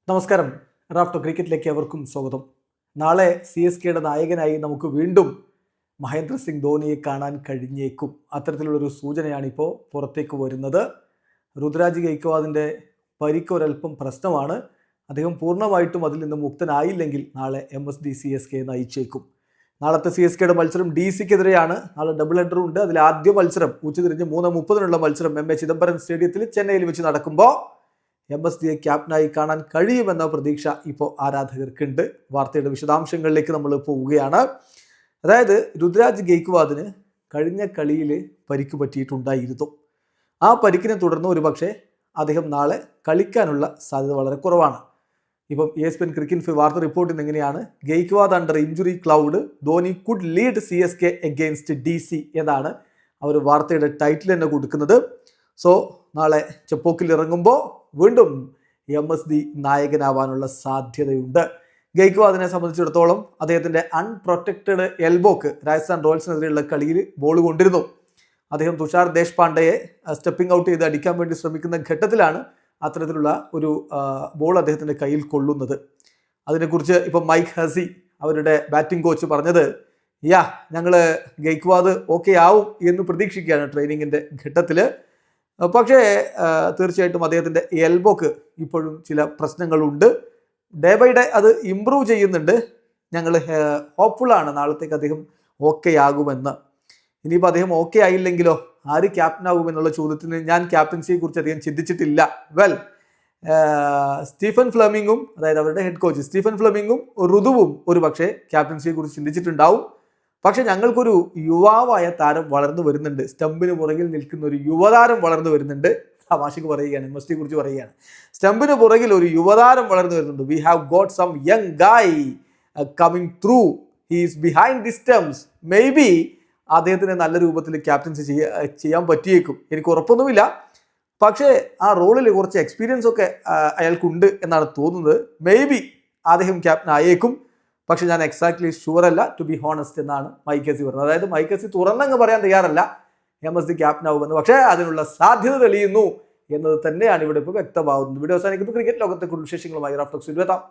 നമസ്കാരം. റാഫ്റ്റോ ക്രിക്കറ്റിലേക്ക് അവർക്കും സ്വാഗതം. നാളെ CSKയുടെ നായകനായി നമുക്ക് വീണ്ടും മഹേന്ദ്ര സിംഗ് ധോണിയെ കാണാൻ കഴിഞ്ഞേക്കും. അത്തരത്തിലുള്ളൊരു സൂചനയാണ് ഇപ്പോൾ പുറത്തേക്ക് വരുന്നത്. രുദ്രാജ് ഗെയ്ക്വാദിൻ്റെ പരിക്ക് ഒരല്പം പ്രശ്നമാണ്. അദ്ദേഹം പൂർണ്ണമായിട്ടും അതിൽ നിന്ന് മുക്തനായില്ലെങ്കിൽ നാളെ MSD CSK നയിച്ചേക്കും. നാളത്തെ CSKയുടെ മത്സരം DC-ക്കെതിരെയാണ്. നാളെ ഡബിൾ ഹെഡറും ഉണ്ട്. അതിൽ ആദ്യ മത്സരം ഉച്ചതിരിഞ്ഞ് 3:30 മത്സരം MA ചിദംബരം സ്റ്റേഡിയത്തിൽ ചെന്നൈയിൽ വെച്ച് നടക്കുമ്പോൾ MSDയെ ക്യാപ്റ്റനായി കാണാൻ കഴിയുമെന്ന പ്രതീക്ഷ ഇപ്പോൾ ആരാധകർക്കുണ്ട്. വാർത്തയുടെ വിശദാംശങ്ങളിലേക്ക് നമ്മൾ പോവുകയാണ്. അതായത് രുദ്രാജ് ഗെയ്ക്വാദിന് കഴിഞ്ഞ കളിയിൽ പരിക്ക് പറ്റിയിട്ടുണ്ടായിരുന്നു. ആ പരിക്കിനെ തുടർന്ന് ഒരുപക്ഷെ അദ്ദേഹം നാളെ കളിക്കാനുള്ള സാധ്യത വളരെ കുറവാണ്. ഇപ്പം ESPN ക്രിക്കറ്റ് വാർത്ത റിപ്പോർട്ട് ചെയ്യുന്നത് എങ്ങനെയാണ്? Gaikwad under injury cloud, Dhoni could lead CSK against DC എന്നാണ് അവർ വാർത്തയുടെ ടൈറ്റിൽ തന്നെ കൊടുക്കുന്നത്. സോ നാളെ ചെപ്പോക്കിൽ ഇറങ്ങുമ്പോൾ വീണ്ടും MSD നായകനാവാനുള്ള സാധ്യതയുണ്ട്. ഗെയ്ക്വാദിനെ സംബന്ധിച്ചിടത്തോളം അദ്ദേഹത്തിൻ്റെ അൺപ്രൊട്ടക്റ്റഡ് എൽബോക്ക് രാജസ്ഥാൻ റോയൽസിനെതിരെയുള്ള കളിയിൽ ബോൾ കൊണ്ടിരുന്നു. അദ്ദേഹം തുഷാർ ദേശ്പാണ്ഡെയെ സ്റ്റെപ്പിംഗ് ഔട്ട് ചെയ്ത് അടിക്കാൻ വേണ്ടി ശ്രമിക്കുന്ന ഘട്ടത്തിലാണ് അത്തരത്തിലുള്ള ഒരു ബോൾ അദ്ദേഹത്തിൻ്റെ കയ്യിൽ കൊള്ളുന്നത്. അതിനെക്കുറിച്ച് ഇപ്പം മൈക്ക് ഹസി അവരുടെ ബാറ്റിംഗ് കോച്ച് പറഞ്ഞത്, ഞങ്ങൾ ഗെയ്ക്വാദ് ഓക്കെ ആവും എന്ന് പ്രതീക്ഷിക്കുകയാണ് ട്രെയിനിങ്ങിൻ്റെ ഘട്ടത്തിൽ. പക്ഷേ തീർച്ചയായിട്ടും അദ്ദേഹത്തിൻ്റെ എൽബോക്ക് ഇപ്പോഴും ചില പ്രശ്നങ്ങളുണ്ട്. ഡേ ബൈ ഡേ അത് ഇമ്പ്രൂവ് ചെയ്യുന്നുണ്ട്. ഞങ്ങൾ ഹോപ്പ്ഫുള്ളാണ് നാളത്തേക്ക് അദ്ദേഹം ഓക്കെ ആകുമെന്ന്. ഇനിയിപ്പോൾ അദ്ദേഹം ഓക്കെ ആയില്ലെങ്കിലോ, ആര് ക്യാപ്റ്റൻ ആകുമെന്നുള്ള ചോദ്യത്തിന് ഞാൻ ക്യാപ്റ്റൻസിയെ കുറിച്ച് അധികം ചിന്തിച്ചിട്ടില്ല. സ്റ്റീഫൻ ഫ്ലെമിങ്ങും, അതായത് അവരുടെ ഹെഡ് കോച്ച് സ്റ്റീഫൻ ഫ്ലെമിങ്ങും ഋതുവും ഒരു പക്ഷേ ക്യാപ്റ്റൻസിയെ കുറിച്ച് ചിന്തിച്ചിട്ടുണ്ടാവും. പക്ഷെ ഞങ്ങൾക്കൊരു യുവാവായ താരം വളർന്നു വരുന്നുണ്ട്, സ്റ്റംപിന് പുറകിൽ നിൽക്കുന്ന ഒരു യുവതാരം വളർന്നു വരുന്നുണ്ട്. തമാശക്ക് പറയുകയാണ്, MSD കുറിച്ച് പറയുകയാണ്. സ്റ്റംപിന് പുറകിൽ ഒരു യുവതാരം വളർന്നു വരുന്നുണ്ട്. We have got some young guy coming through, he is behind the stumps. Maybe അദ്ദേഹത്തിന് നല്ല രൂപത്തിൽ ക്യാപ്റ്റൻസി ചെയ്യാൻ പറ്റിയേക്കും, എനിക്ക് ഉറപ്പൊന്നുമില്ല. പക്ഷേ ആ റോളിൽ കുറച്ച് എക്സ്പീരിയൻസ് ഒക്കെ അയാൾക്കുണ്ട് എന്നാണ് തോന്നുന്നത്. മേ ബി അദ്ദേഹം ക്യാപ്റ്റൻ ആയേക്കും. പക്ഷെ ഞാൻ എക്സാക്ട്ലി ഷുവർ അല്ല, ടു ബി ഹോണസ്റ്റ് എന്നാണ് മൈക്ക് ഹസി പറഞ്ഞത്. അതായത് മൈക്ക് ഹസി തുറന്നങ്ങ് പറയാൻ തയ്യാറല്ല MSD ക്യാപ്റ്റൻ ആവുമെന്ന്. പക്ഷേ അതിനുള്ള സാധ്യത തെളിയുന്നു എന്നത് തന്നെയാണ് ഇവിടെ ഇപ്പോൾ വ്യക്തമാവുന്നത്. വീഡിയോ അവസാനിക്കുന്നു. ക്രിക്കറ്റ് ലോകത്തെ കൂടുതൽ വിശേഷങ്ങളുമായി റാഫ്റ്റോക്സിൽ എത്താം.